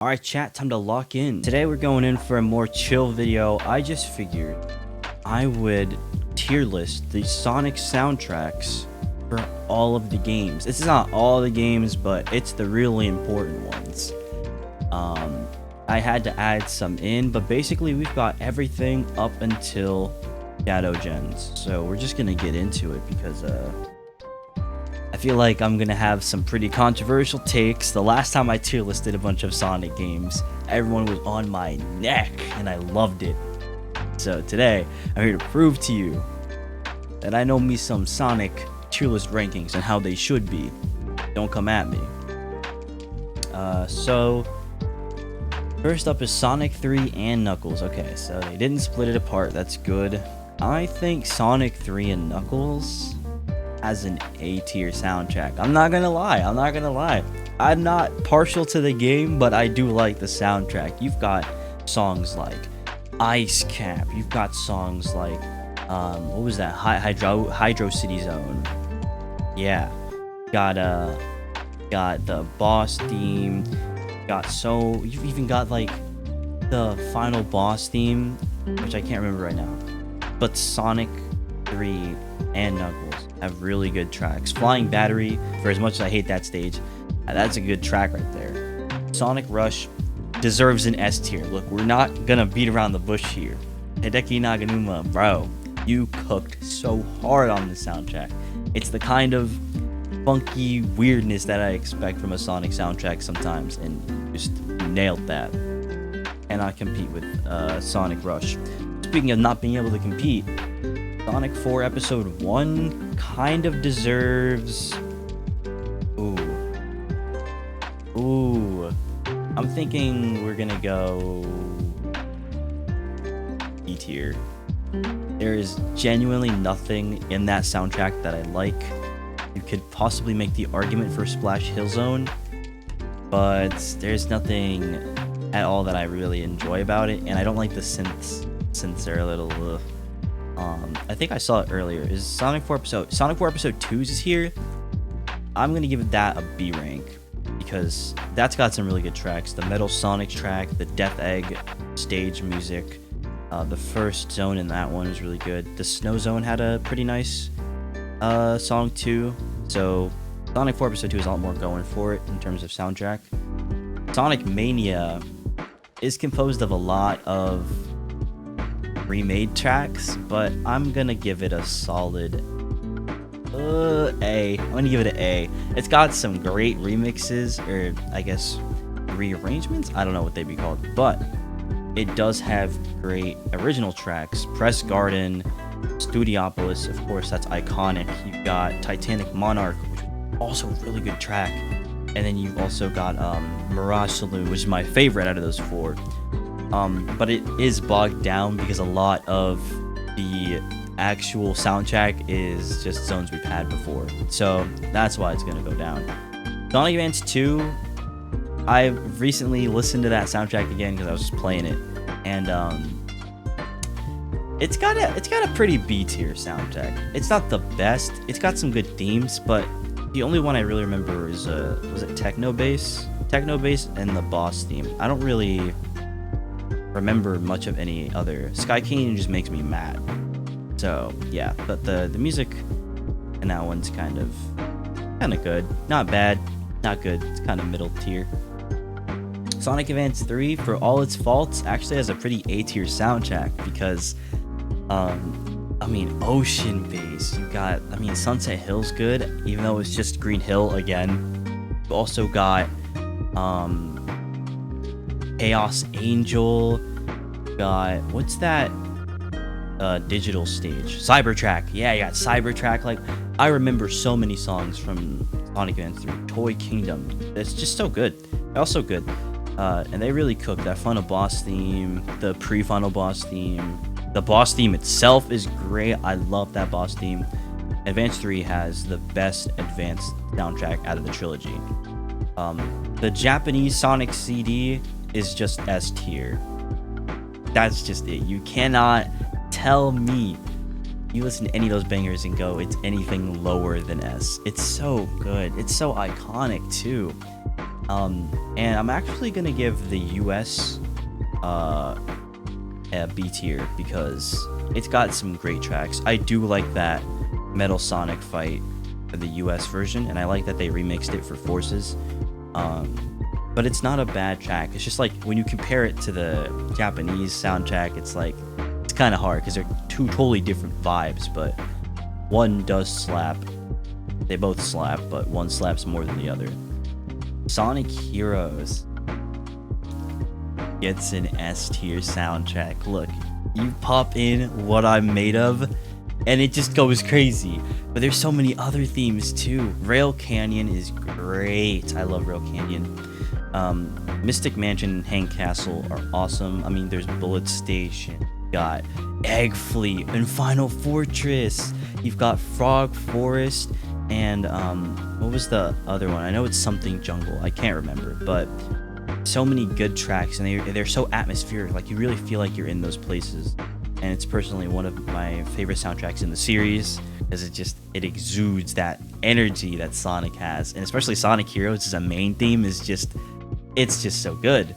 Alright chat, time to lock in. Today we're going in for a more chill video. I just figured I would tier list the Sonic soundtracks for all of the games. This is not all the games, but it's the really important ones. I had to add some in, but basically we've got everything up until Shadow Gens. So we're just gonna get into it because I feel like I'm gonna have some pretty controversial takes. The last time I tier listed a bunch of Sonic games, everyone was on my neck and I loved it. So today, I'm here to prove to you that I know me some Sonic tier list rankings and how they should be. Don't come at me. So first up is Sonic 3 and Knuckles. Okay, so they didn't split it apart. That's good. I think Sonic 3 and Knuckles as an A tier soundtrack. I'm not gonna lie. I'm not partial to the game, but I do like the soundtrack. You've got songs like Ice Cap. You've got songs like what was that? Hydro City Zone. Yeah. Got the boss theme. You've even got like the final boss theme, which I can't remember right now. But Sonic 3 and Knuckles have really good tracks. Flying Battery, for as much as I hate that stage, that's a good track right there. Sonic Rush deserves an S tier. Look, we're not gonna beat around the bush here. Hideki Naganuma, bro, you cooked so hard on the soundtrack. It's the kind of funky weirdness that I expect from a Sonic soundtrack sometimes, and just nailed that. Cannot compete with Sonic Rush. Speaking of not being able to compete, Sonic 4 Episode 1 kind of deserves... Ooh. I'm thinking we're gonna go E tier. There is genuinely nothing in that soundtrack that I like. You could possibly make the argument for Splash Hill Zone, but there's nothing at all that I really enjoy about it, and I don't like the synths. Synths are a little... I think I saw it earlier. Is Sonic 4 Episode 2's is here? I'm gonna give that a B rank because that's got some really good tracks. The Metal Sonic track, the Death Egg stage music, the first zone in that one was really good. The Snow Zone had a pretty nice song too. So Sonic 4 Episode 2 is a lot more going for it in terms of soundtrack. Sonic Mania is composed of a lot of remade tracks, but I'm gonna give it a solid A. I'm gonna give it an A. It's got some great remixes, or I guess rearrangements. I don't know what they'd be called, but it does have great original tracks. Press Garden, Studiopolis, of course, that's iconic. You've got Titanic Monarch, which is also a really good track, and then you've also got Mirage Saloon, which is my favorite out of those four. But it is bogged down because a lot of the actual soundtrack is just zones we've had before. So that's why it's gonna go down. Sonic Advance 2, I've recently listened to that soundtrack again because I was just playing it, and it's got a pretty B tier soundtrack. It's not the best. It's got some good themes, but the only one I really remember is was it Techno Bass and the boss theme. I don't really remember much of any other. Sky Canyon just makes me mad. So yeah, but the music in that one's kind of good. Not bad, not good. It's kind of middle tier. Sonic Advance 3, for all its faults, actually has a pretty A tier soundtrack because I mean, Ocean Bass. You got, Sunset Hill's good, even though it's just Green Hill again. You also got Chaos Angel. Got, what's that digital stage? Cybertrack. Yeah, you got Cybertrack. Like, I remember so many songs from Sonic Advance 3. Toy Kingdom. It's just so good. Also good. And they really cooked that final boss theme, the pre-final boss theme. The boss theme itself is great. I love that boss theme. Advance 3 has the best advanced soundtrack out of the trilogy. The Japanese Sonic CD is just S tier. That's just it. You cannot tell me you listen to any of those bangers and go, it's anything lower than S. It's so good. It's so iconic too. And I'm actually gonna give the US a B tier because it's got some great tracks. I do like that Metal Sonic fight for the US version, and I like that they remixed it for Forces. But it's not a bad track. It's just like when you compare it to the Japanese soundtrack, it's like it's kind of hard because they're two totally different vibes. But one does slap. They both slap, but one slaps more than the other. Sonic Heroes gets an S tier soundtrack. Look, you pop in What I'm Made Of, and it just goes crazy. But there's so many other themes too. Rail Canyon is great. I love Rail Canyon. Mystic Mansion and Hang Castle are awesome. I mean, there's Bullet Station. You got Egg Fleet and Final Fortress. You've got Frog Forest and what was the other one? I know it's something Jungle. I can't remember, but so many good tracks, and they're so atmospheric. Like you really feel like you're in those places. And it's personally one of my favorite soundtracks in the series because it exudes that energy that Sonic has, and especially Sonic Heroes as a main theme is just so good.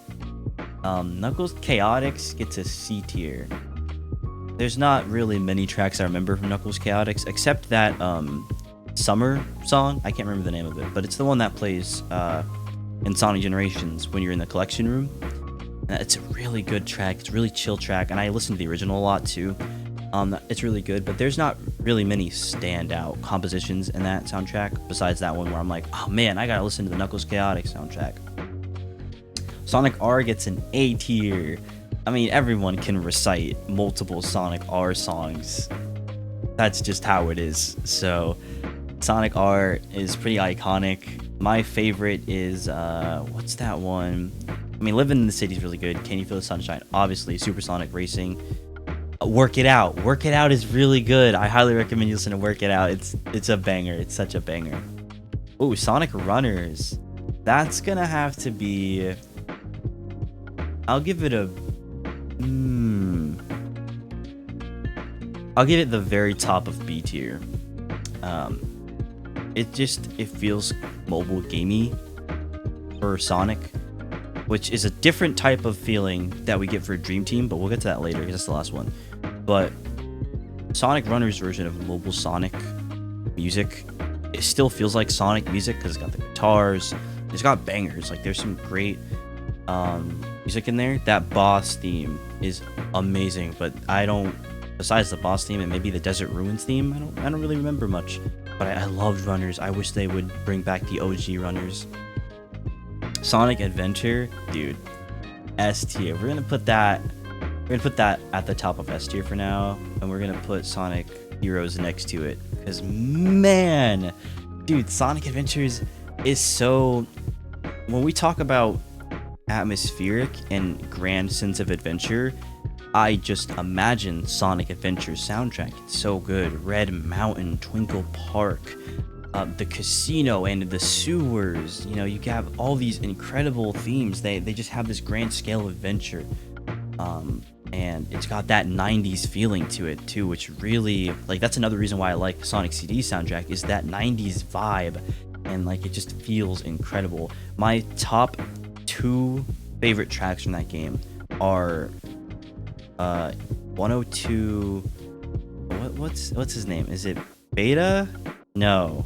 Knuckles Chaotix gets a C tier. There's not really many tracks I remember from Knuckles Chaotix except that Summer song. I can't remember the name of it, but it's the one that plays in Sonic Generations when you're in the collection room. It's a really good track. It's a really chill track, and I listen to the original a lot too. It's really good, but there's not really many standout compositions in that soundtrack besides that one where I'm like, oh man, I gotta listen to the Knuckles Chaotix soundtrack. Sonic R gets an A tier. I mean, everyone can recite multiple Sonic R songs. That's just how it is. So Sonic R is pretty iconic. My favorite is what's that one? I mean, Living in the City is really good. Can You Feel the Sunshine? Obviously, Supersonic Racing. Work It Out. Work It Out is really good. I highly recommend you listen to Work It Out. It's a banger. It's such a banger. Ooh, Sonic Runners. That's gonna have to be. I'll give it a. I'll give it the very top of B tier. It feels mobile gamey for Sonic, which is a different type of feeling that we get for Dream Team, but we'll get to that later because that's the last one. But Sonic Runners version of mobile Sonic music, it still feels like Sonic music because it's got the guitars, it's got bangers. Like there's some great music in there. That boss theme is amazing, but besides the boss theme and maybe the Desert Ruins theme, I don't really remember much. But I loved Runners. I wish they would bring back the OG Runners. Sonic Adventure, dude, S tier. We're gonna put that at the top of S tier for now, and we're gonna put Sonic Heroes next to it. Because man, dude, Sonic Adventures is so. When we talk about atmospheric and grand sense of adventure, I just imagine Sonic Adventure's soundtrack. It's so good. Red Mountain, Twinkle Park, the casino, and the sewers. You know, you have all these incredible themes. They just have this grand scale of adventure. And it's got that 90s feeling to it too, which really, like, that's another reason why I like Sonic CD soundtrack, is that 90s vibe, and like it just feels incredible. My top 2 favorite tracks from that game are 102. What's his name? Is it Beta? No.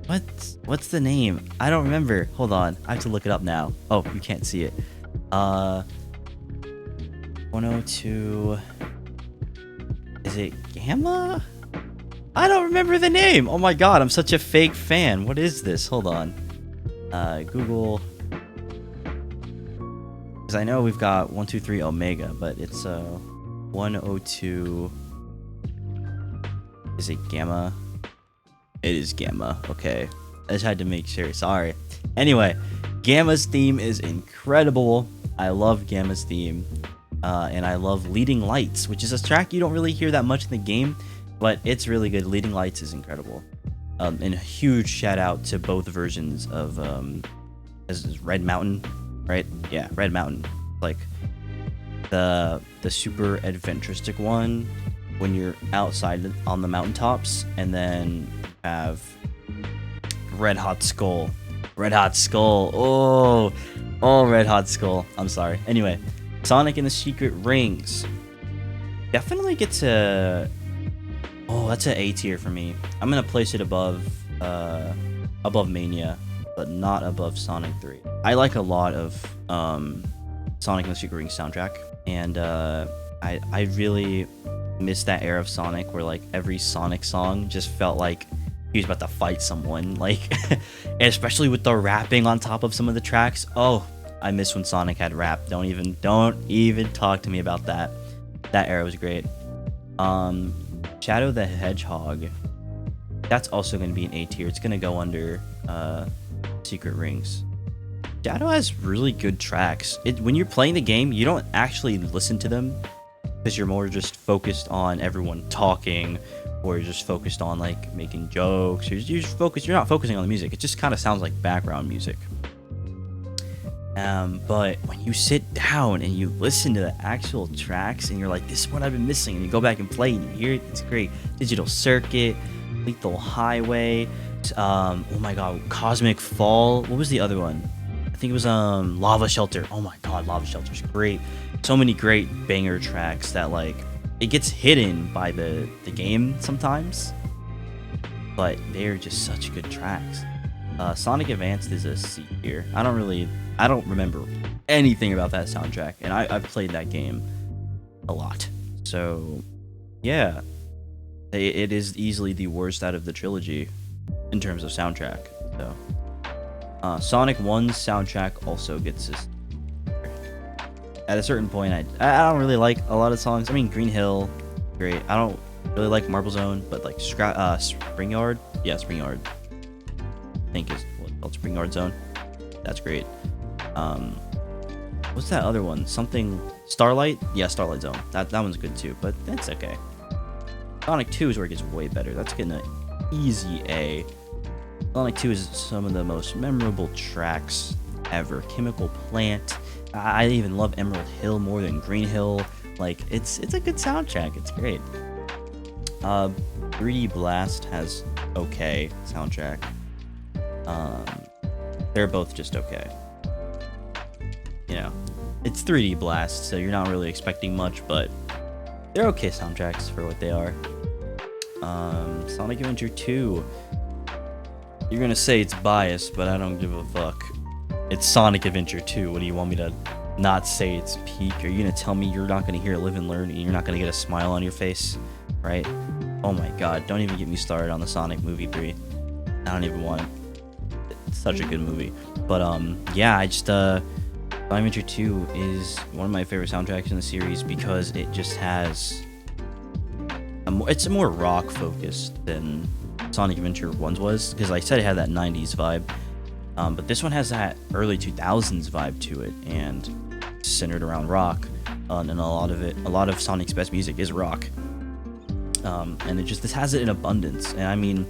What's the name? I don't remember. Hold on. I have to look it up now. Oh, you can't see it. 102. Is it Gamma? I don't remember the name. Oh my god, I'm such a fake fan. What is this? Hold on. Google. Because I know we've got 123 Omega, but it's 102. Is it Gamma? It is Gamma. Okay. I just had to make sure. Sorry. Anyway, Gamma's theme is incredible. I love Gamma's theme. And I love Leading Lights, which is a track you don't really hear that much in the game, but it's really good. Leading Lights is incredible. And a huge shout out to both versions of this is Red Mountain, right? Yeah, Red Mountain. Like the super adventuristic one when you're outside on the mountaintops, and then you have Red Hot Skull Red Hot Skull. Oh, Red Hot Skull. I'm sorry. Anyway, Sonic and the Secret Rings. Definitely gets a... Oh, that's an A tier for me. I'm gonna place it above Mania, but not above Sonic 3. I like a lot of Sonic and the Secret Rings soundtrack, and I really miss that era of Sonic where like every Sonic song just felt like he was about to fight someone, like and especially with the rapping on top of some of the tracks. Oh, I miss when Sonic had rap. Don't even talk to me about that. That era was great. Shadow the Hedgehog, that's also going to be an A tier. It's going to go under Secret Rings. Shadow has really good tracks. When you're playing the game, you don't actually listen to them because you're more just focused on everyone talking, or you're just focused on like making jokes. You're not focusing on the music. It just kind of sounds like background music. But when you sit down and you listen to the actual tracks and you're like, this is what I've been missing, and you go back and play and you hear it, it's great. Digital Circuit, Lethal Highway, oh my god, Cosmic Fall. What was the other one? I think it was Lava Shelter. Oh my god, Lava Shelter's great. So many great banger tracks that like it gets hidden by the game sometimes, but they're just such good tracks. Sonic Advanced is a C tier. I don't remember anything about that soundtrack, and I've played that game a lot. So yeah, it is easily the worst out of the trilogy in terms of soundtrack. So Sonic 1's soundtrack also gets this. At a certain point, I don't really like a lot of songs. I mean, Green Hill, great. I don't really like Marble Zone, but like Spring Yard, yeah, Spring Yard, I think is what's called Spring Yard Zone. That's great. What's that other one? Something Starlight? Yeah, Starlight Zone. That one's good too, but that's okay. Sonic 2 is where it gets way better. That's getting an easy A. Sonic 2 is some of the most memorable tracks ever. Chemical Plant. I even love Emerald Hill more than Green Hill. Like it's a good soundtrack. It's great. 3D Blast has okay soundtrack. They're both just okay. You know, it's 3D Blast, so you're not really expecting much, but they're okay soundtracks for what they are. Sonic Adventure 2. You're gonna say it's biased, but I don't give a fuck. It's Sonic Adventure 2. What do you want me to not say it's peak? Are you gonna tell me you're not gonna hear Live and Learn and you're not gonna get a smile on your face? Right? Oh my god, don't even get me started on the Sonic movie 3. I don't even want it. It's such a good movie. But yeah, I just Sonic Adventure 2 is one of my favorite soundtracks in the series because it just has it's more rock focused than Sonic Adventure 1's was, because like I said, it had that 90s vibe. But this one has that early 2000s vibe to it, and centered around rock. And a lot of Sonic's best music is rock. And this has it in abundance. And I mean,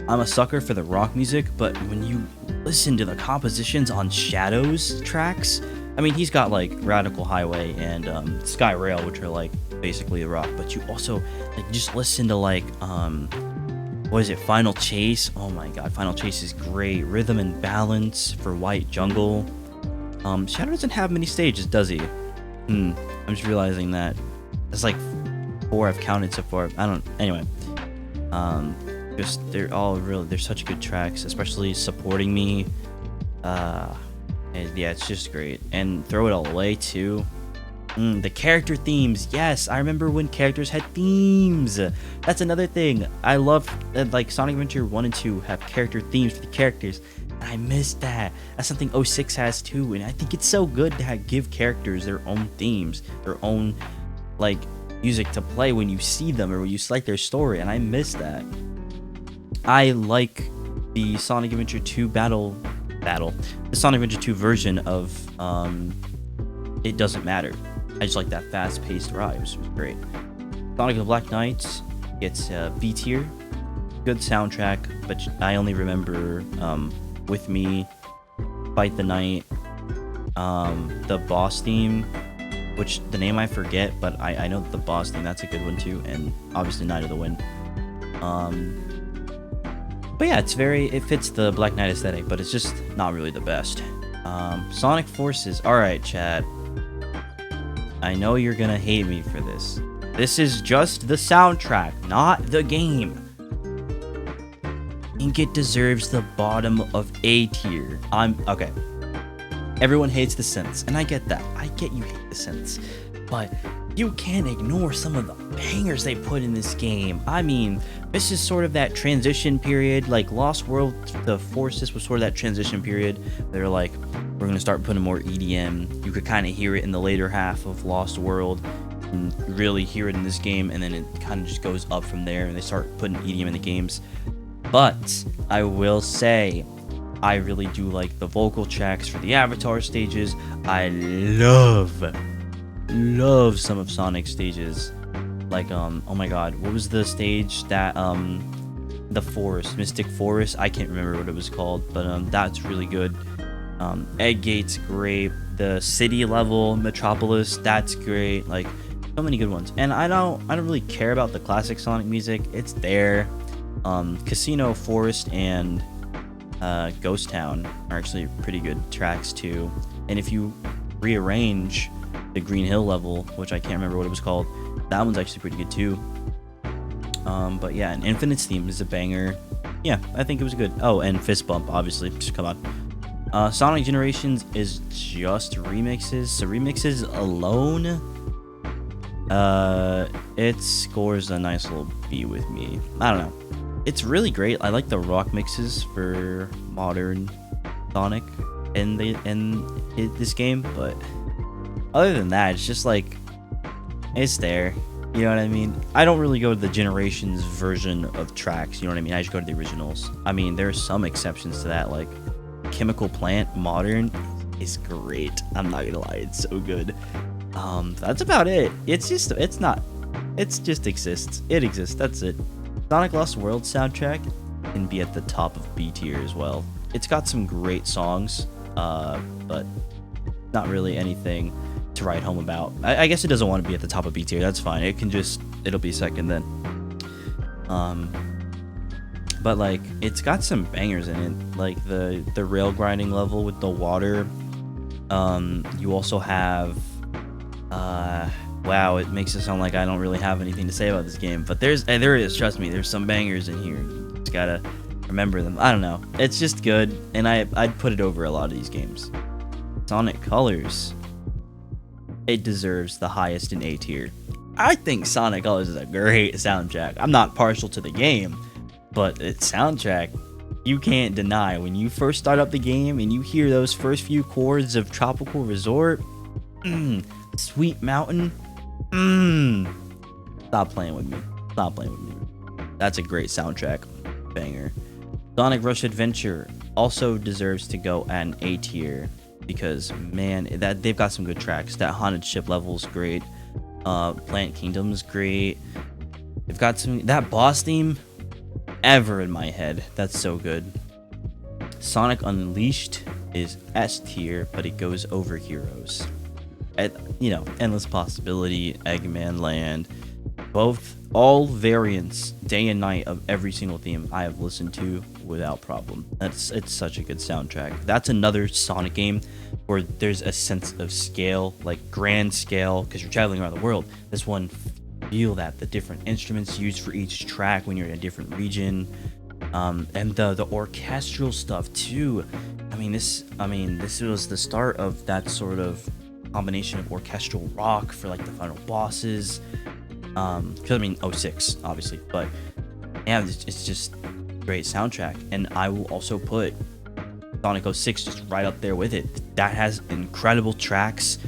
I'm a sucker for the rock music, but when you listen to the compositions on Shadow's tracks, I mean, he's got like Radical Highway and Sky Rail, which are like basically the rock. But you also like just listen to like what is it, Final Chase? Oh my god, Final Chase is great. Rhythm and Balance for White Jungle. Shadow doesn't have many stages, does he? I'm just realizing that. That's like 4 I've counted so far. Anyway. They're all they're such good tracks, especially Supporting Me. And yeah, it's just great. And Throw It All Away too. The character themes, yes, I remember when characters had themes. That's another thing. I love that, like Sonic Adventure 1 and 2 have character themes for the characters, and I miss that. That's something 06 has too, and I think it's so good to give characters their own themes, their own like music to play when you see them or when you select their story, and I miss that. I like the Sonic Adventure 2 the Sonic Adventure 2 version of It Doesn't Matter. I just like that fast-paced ride. It was great. Sonic the Black Knight gets B tier. Good soundtrack, but I only remember With Me, Fight the Night, the boss theme, which the name I forget, but I know the boss theme, that's a good one too, and obviously Night of the Wind. But yeah, it fits the Black Knight aesthetic, but it's just not really the best. Sonic Forces. Alright, chat. I know you're gonna hate me for this. This is just the soundtrack, not the game. I think it deserves the bottom of A tier. Okay. Everyone hates the synths, and I get that. I get you hate the synths. But you can't ignore some of the bangers they put in this game. I mean, this is sort of that transition period. Like Lost World, the Forces was sort of that transition period. They're like, we're going to start putting more EDM. You could kind of hear it in the later half of Lost World and really hear it in this game. And then it kind of just goes up from there and they start putting EDM in the games. But I will say, I really do like the vocal tracks for the Avatar stages. I love some of Sonic's stages. Like, oh my god, what was the stage that, the forest, Mystic Forest? I can't remember what it was called, but, that's really good. Egg Gate's great. The city level, Metropolis, that's great. Like, so many good ones. And I don't really care about the classic Sonic music. It's there. Casino, Forest, and Ghost Town are actually pretty good tracks too. And if you rearrange the Green Hill level, which I can't remember what it was called, that one's actually pretty good too. But yeah, and Infinite's theme is a banger. Yeah, I think it was good. Oh, and Fist Bump, obviously. Just come on. Sonic Generations is just remixes. So remixes alone, it scores a nice little B with me. I don't know. It's really great. I like the rock mixes for modern Sonic in this game, but other than that, it's just like, it's there. You know what I mean? I don't really go to the Generations version of tracks, you know what I mean? I just go to the originals. I mean, there are some exceptions to that, like Chemical Plant Modern is great. I'm not gonna lie, it's so good. That's about it. It just exists. It exists, that's it. Sonic Lost World soundtrack can be at the top of B tier as well. It's got some great songs, but not really anything to write home about. I guess it doesn't want to be at the top of B tier. That's fine. It'll be second then. But like, it's got some bangers in it, like the rail grinding level with the water. You also have, wow, it makes it sound like I don't really have anything to say about this game, but there is, trust me, there's some bangers in here. You just gotta remember them. I don't know. It's just good, and I'd put it over a lot of these games. Sonic Colors. It deserves the highest in A tier. I think Sonic Colors is a great soundtrack. I'm not partial to the game, but its soundtrack, you can't deny. When you first start up the game and you hear those first few chords of Tropical Resort, Sweet Mountain, stop playing with me. Stop playing with me. That's a great soundtrack. Banger. Sonic Rush Adventure also deserves to go an A tier because, man, that they've got some good tracks. That Haunted Ship level's great. Planet Kingdom's great. They've got some, that boss theme, ever in my head. That's so good. Sonic Unleashed is S tier, but it goes over Heroes. Endless Possibility, Eggman Land, all variants, day and night, of every single theme I have listened to without problem. It's such a good soundtrack. That's another Sonic game where there's a sense of scale, like grand scale, because you're traveling around the world. This one, feel that the different instruments used for each track when you're in a different region, and the orchestral stuff too. This was the start of that sort of combination of orchestral rock for like the final bosses. 06 obviously, but yeah, it's just great soundtrack. And I will also put Sonic 06 just right up there with it. That has incredible tracks.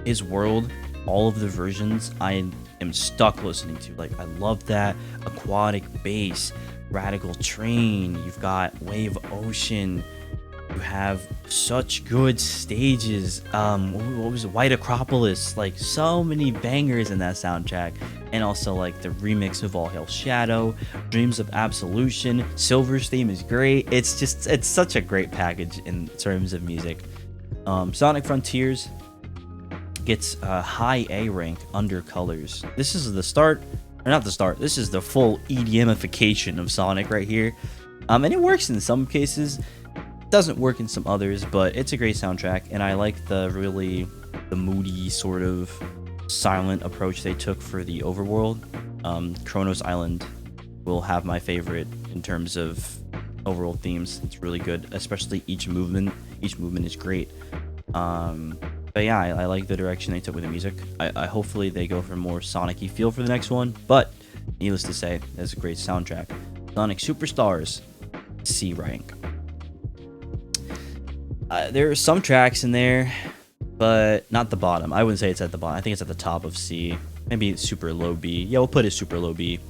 His World, all of the versions I am stuck listening to. Like, I love that. Aquatic Bass, Radical Train, you've got Wave Ocean, you have such good stages. What was it? White Acropolis. Like, so many bangers in that soundtrack. And also, like, the remix of All Hail Shadow, Dreams of Absolution, Silver's theme is great. It's such a great package in terms of music. Sonic Frontiers, gets a high A rank under Colors. This is the start or not the start. This is the full EDMification of Sonic right here. And it works in some cases, doesn't work in some others, but it's a great soundtrack, and I like the moody sort of silent approach they took for the overworld. Kronos Island will have my favorite in terms of overall themes. It's really good, especially each movement. Each movement is great. But yeah, I like the direction they took with the music. I hopefully they go for more Sonic-y feel for the next one, but needless to say, it's a great soundtrack. Sonic Superstars, C rank. There are some tracks in there, but not the bottom. I wouldn't say it's at the bottom. I think it's at the top of C. Maybe it's super low B. Yeah, we'll put it super low B.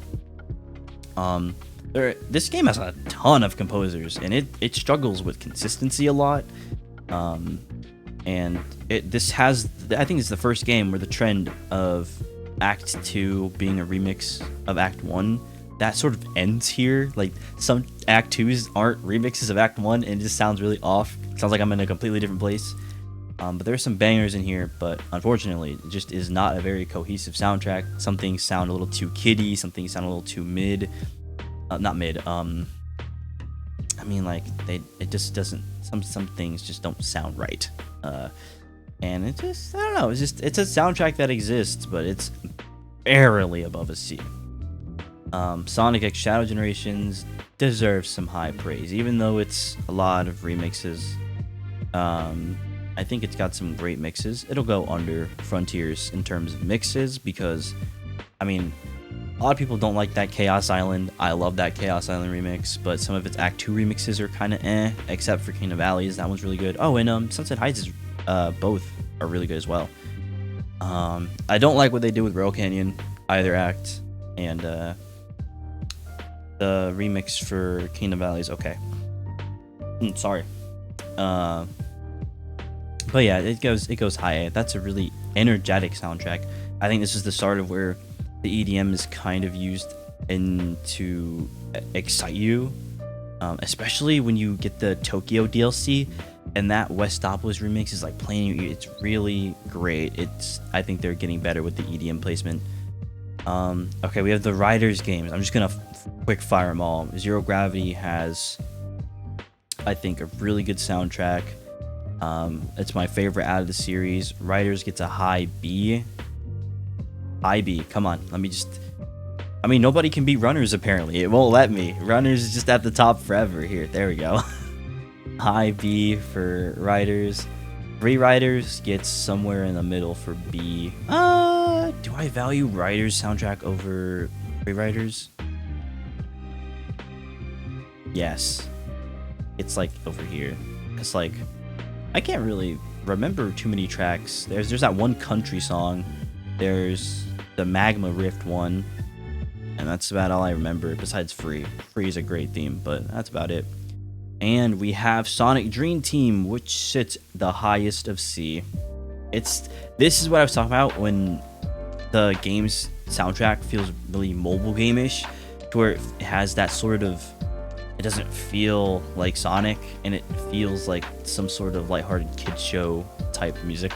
This game has a ton of composers, and it struggles with consistency a lot. And this has, I think it's the first game where the trend of Act 2 being a remix of Act 1, that sort of ends here. Like, some Act 2s aren't remixes of Act 1, and it just sounds really off. It sounds like I'm in a completely different place. But there's some bangers in here, but unfortunately, it just is not a very cohesive soundtrack. Some things sound a little too kiddie, some things sound a little too mid. Not mid, I mean, like, it just doesn't, some things just don't sound right. And it just, I don't know, it's a soundtrack that exists, but it's barely above a C. Sonic X Shadow Generations deserves some high praise, even though it's a lot of remixes. I think it's got some great mixes. It'll go under Frontiers in terms of mixes because, I mean, a lot of people don't like that Chaos Island. I love that Chaos Island remix, but some of its Act 2 remixes are kind of except for King of Valleys. That one's really good. Oh, and Sunset Heights is, both are really good as well. I don't like what they do with Royal Canyon, either act, and the remix for King of Valleys, okay. Sorry. But yeah, it goes high. That's a really energetic soundtrack. I think this is the start of where the EDM is kind of used to excite you, especially when you get the Tokyo DLC and that Westopolis remix is like playing. It's really great. I think they're getting better with the EDM placement. Okay, we have the Riders games. I'm just gonna quick fire them all. Zero Gravity has, I think, a really good soundtrack. It's my favorite out of the series. Riders gets a high B. High B. Come on, let me just. I mean, nobody can beat Runners apparently. It won't let me. Runners is just at the top forever. Here, there we go. High B for Riders. Free Riders gets somewhere in the middle for B. Do I value Riders soundtrack over Free Riders? Yes. It's like over here. It's like, I can't really remember too many tracks. There's that one country song. There's the Magma Rift one. And that's about all I remember besides Free. Free is a great theme, but that's about it. And we have Sonic Dream Team, which sits the highest of C. This is what I was talking about when the game's soundtrack feels really mobile game-ish, to where it has that sort of, it doesn't feel like Sonic, and it feels like some sort of lighthearted kid show type music.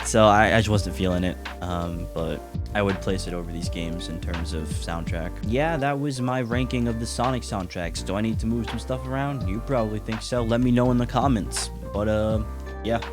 So I just wasn't feeling it, but I would place it over these games in terms of soundtrack. Yeah, that was my ranking of the Sonic soundtracks. Do I need to move some stuff around? You probably think so. Let me know in the comments. But yeah.